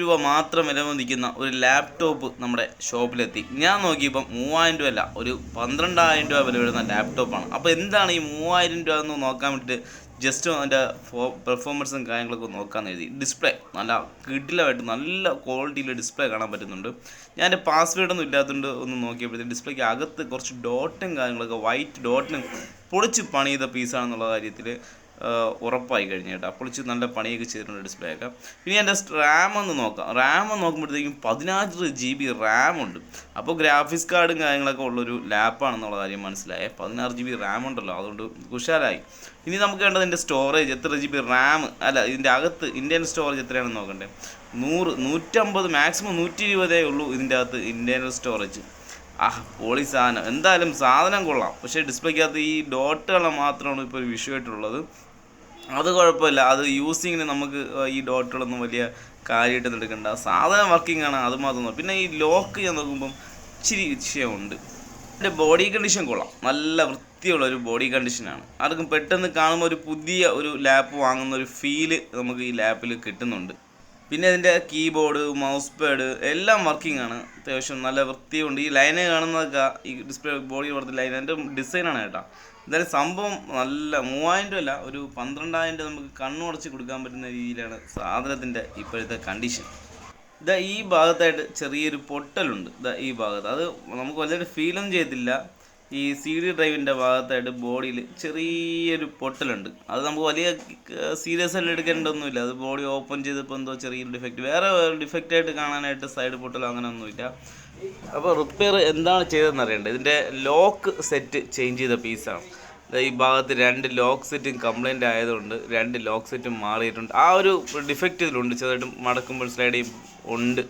രൂപ മാത്രം വില മതിക്കുന്ന ഒരു ലാപ്ടോപ്പ് നമ്മുടെ ഷോപ്പിലെത്തി. ഞാൻ നോക്കിയപ്പം 3000 രൂപ അല്ല, ഒരു 12,000 രൂപ വില വരുന്ന ലാപ്ടോപ്പാണ്. അപ്പോൾ എന്താണ് ഈ 3000 രൂപ എന്ന് നോക്കാൻ വേണ്ടിയിട്ട് ജസ്റ്റ് അതിൻ്റെ പെർഫോമൻസും കാര്യങ്ങളൊക്കെ നോക്കാമെന്ന് എഴുതി. ഡിസ്പ്ലേ നല്ല കിടിലമായിട്ട് നല്ല ക്വാളിറ്റിയിൽ ഡിസ്പ്ലേ കാണാൻ പറ്റുന്നുണ്ട്. ഞാൻ എൻ്റെ പാസ്വേഡൊന്നും ഇല്ലാത്തതുകൊണ്ട് ഒന്ന് നോക്കിയപ്പോഴത്തേക്ക് ഡിസ്പ്ലേക്ക് അകത്ത് കുറച്ച് ഡോട്ടും കാര്യങ്ങളൊക്കെ വൈറ്റ് ഡോട്ടിനും പൊളിച്ച് പണി ചെയ്ത പീസാണെന്നുള്ള കാര്യത്തിൽ ഉറപ്പായി കഴിഞ്ഞു കേട്ടോ. പൊളിച്ച് നല്ല പണിയൊക്കെ ചെയ്തിട്ടുണ്ട് ഡിസ്പ്ലേ ഒക്കെ. പിന്നെ എൻ്റെ റാം ഒന്ന് നോക്കാം. റാം നോക്കുമ്പോഴത്തേക്കും 16 GB റാമുണ്ട്. അപ്പോൾ ഗ്രാഫിക്സ് കാർഡും കാര്യങ്ങളൊക്കെ ഉള്ളൊരു ലാപ്പാണെന്നുള്ള കാര്യം മനസ്സിലായേ. 16 GB റാം ഉണ്ടല്ലോ, അതുകൊണ്ട് ഉഷാറായി. ഇനി നമുക്ക് വേണ്ടത് ഇതിൻ്റെ സ്റ്റോറേജ് എത്ര GB റാം അല്ല ഇതിൻ്റെ അകത്ത് ഇൻറ്റേർണൽ സ്റ്റോറേജ് എത്രയാണെന്ന് നോക്കണ്ടേ. 100, 150, മാക്സിമം 120 ഉള്ളൂ ഇതിൻ്റെ അകത്ത് ഇൻറ്റേർണൽ സ്റ്റോറേജ്. പൊളി സാധനം. എന്തായാലും സാധനം കൊള്ളാം. പക്ഷേ ഡിസ്പ്ലേക്കകത്ത് ഈ ഡോട്ടുകൾ മാത്രമാണ് ഇപ്പോൾ ഒരു വിഷയമായിട്ടുള്ളത്. അത് കുഴപ്പമില്ല, അത് യൂസിങ്ങിന് നമുക്ക് ഈ ഡോട്ടുകളൊന്നും വലിയ കാര്യമായിട്ട് എടുക്കണ്ട. സാധനം വർക്കിംഗ് ആണ്, അത് മാത്രം. പിന്നെ ഈ ലോക്ക് ഞാൻ നോക്കുമ്പം ഇച്ചിരി വിഷയമുണ്ട്. എൻ്റെ ബോഡി കണ്ടീഷൻ കൊള്ളാം, നല്ല വൃത്തിയുള്ള ഒരു ബോഡി കണ്ടീഷനാണ്. ആർക്കും പെട്ടെന്ന് കാണുമ്പോൾ ഒരു പുതിയ ഒരു ലാപ്പ് വാങ്ങുന്ന ഒരു ഫീല് നമുക്ക് ഈ ലാപ്പിൽ കിട്ടുന്നുണ്ട്. പിന്നെ ഇതിൻ്റെ കീബോർഡ്, മൗസ് പാഡ് എല്ലാം വർക്കിംഗ് ആണ്. അത്യാവശ്യം നല്ല വൃത്തിയുണ്ട്. ഈ ലൈന് കാണുന്നതൊക്കെ ഈ ഡിസ്പ്ലേ ബോഡി പുറത്ത് ലൈൻ എൻ്റെ ഡിസൈനാണ് കേട്ടോ. എന്തായാലും സംഭവം നല്ല 3000 രൂപ അല്ല, ഒരു 12,000 രൂപ നമുക്ക് കണ്ണുടച്ച് കൊടുക്കാൻ പറ്റുന്ന രീതിയിലാണ് സാധനത്തിൻ്റെ ഇപ്പോഴത്തെ കണ്ടീഷൻ. ഇതാ ഈ ഭാഗത്തായിട്ട് ചെറിയൊരു പൊട്ടലുണ്ട്. ഇതാ ഈ ഭാഗത്ത് അത് നമുക്ക് വലിയൊരു ഫീലൊന്നും ചെയ്തില്ല. ഈ CD ഡ്രൈവിൻ്റെ ഭാഗത്തായിട്ട് ബോഡിയിൽ ചെറിയൊരു പൊട്ടലുണ്ട്. അത് നമുക്ക് വലിയ സീരിയസ് ആയിട്ട് എടുക്കേണ്ടതൊന്നുമില്ല. അത് ബോഡി ഓപ്പൺ ചെയ്തപ്പോൾ എന്തോ ചെറിയൊരു ഡിഫക്റ്റ്, വേറെ ഡിഫക്റ്റായിട്ട് കാണാനായിട്ട് സൈഡ് പൊട്ടൽ അങ്ങനെയൊന്നുമില്ല. അപ്പോൾ റിപ്പയർ എന്താണ് ചെയ്തതെന്ന് അറിയണ്ടേ. ഇതിൻ്റെ ലോക്ക് സെറ്റ് ചേഞ്ച് ചെയ്ത പീസാണ്. ഈ ഭാഗത്ത് 2 ലോക്ക് സെറ്റും കംപ്ലൈൻ്റ് ആയതുകൊണ്ട് 2 ലോക്ക് സെറ്റും മാറിയിട്ടുണ്ട്. ആ ഒരു ഡിഫക്റ്റ് ഇതിലുണ്ട്, ചെറുതായിട്ട് മടക്കുമ്പോൾ സ്ലൈഡ് ഉണ്ട്.